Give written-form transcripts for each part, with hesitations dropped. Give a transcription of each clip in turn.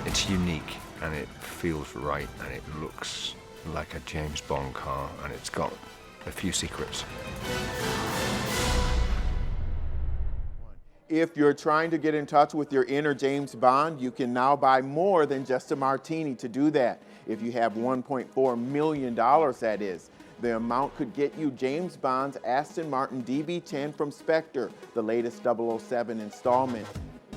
It's unique and it feels right and it looks like a James Bond car, and it's got a few secrets. If you're trying to get in touch with your inner James Bond, you can now buy more than just a martini to do that. If you have $1.4 million, that is. The amount could get you James Bond's Aston Martin DB10 from Spectre, the latest 007 installment.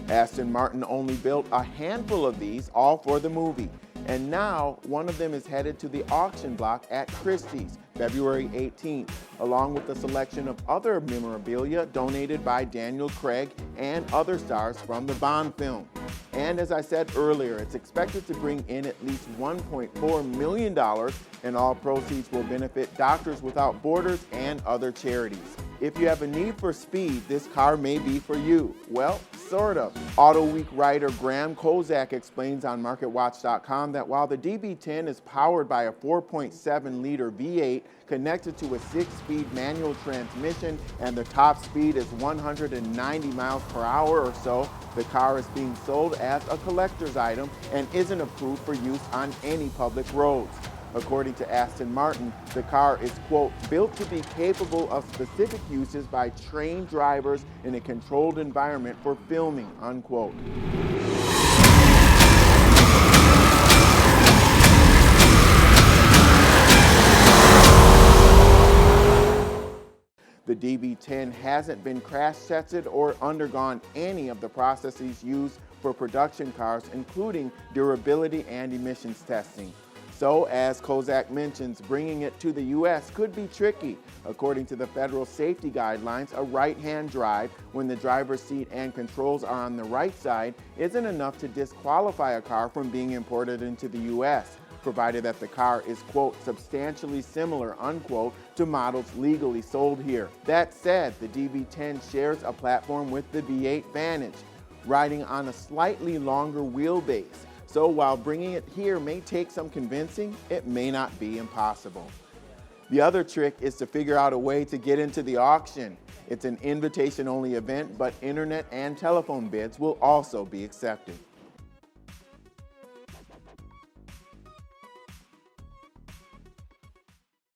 Aston Martin only built a handful of these, all for the movie. And now, one of them is headed to the auction block at Christie's, February 18th, along with a selection of other memorabilia donated by Daniel Craig and other stars from the Bond film. And as I said earlier, it's expected to bring in at least $1.4 million, and all proceeds will benefit Doctors Without Borders and other charities. If you have a need for speed, this car may be for you. Well, sort of. Auto Week writer Graham Kozak explains on MarketWatch.com that while the DB10 is powered by a 4.7-liter V8 connected to a 6-speed manual transmission and the top speed is 190 miles per hour or so, the car is being sold as a collector's item and isn't approved for use on any public roads. According to Aston Martin, the car is, quote, built to be capable of specific uses by trained drivers in a controlled environment for filming, unquote. The DB10 hasn't been crash tested or undergone any of the processes used for production cars, including durability and emissions testing. So, as Kozak mentions, bringing it to the U.S. could be tricky. According to the federal safety guidelines, a right-hand drive when the driver's seat and controls are on the right side isn't enough to disqualify a car from being imported into the U.S., provided that the car is, quote, substantially similar, unquote, to models legally sold here. That said, the DB10 shares a platform with the V8 Vantage, riding on a slightly longer wheelbase. So while bringing it here may take some convincing, it may not be impossible. The other trick is to figure out a way to get into the auction. It's an invitation-only event, but internet and telephone bids will also be accepted.